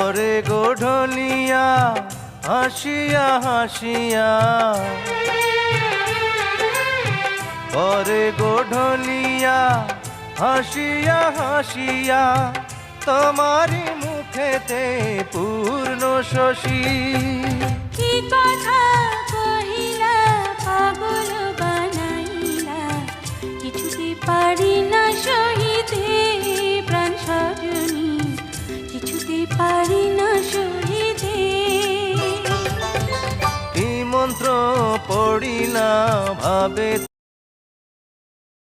পরে গোঢলিয়া হাসিয়া হাসিয়া, পরে গোঢলিয়া হাসিয়া হাসিয়া, তোমারি মুখেতে পূর্ণ শশী। কি কথা কহিলা পাগল বানাইলা, কিছুতে পারি না সহিতে প্রাণ সজনী, কিছুতে পারি না সহিতে। কি মন্ত্র পড়িলা ভাবে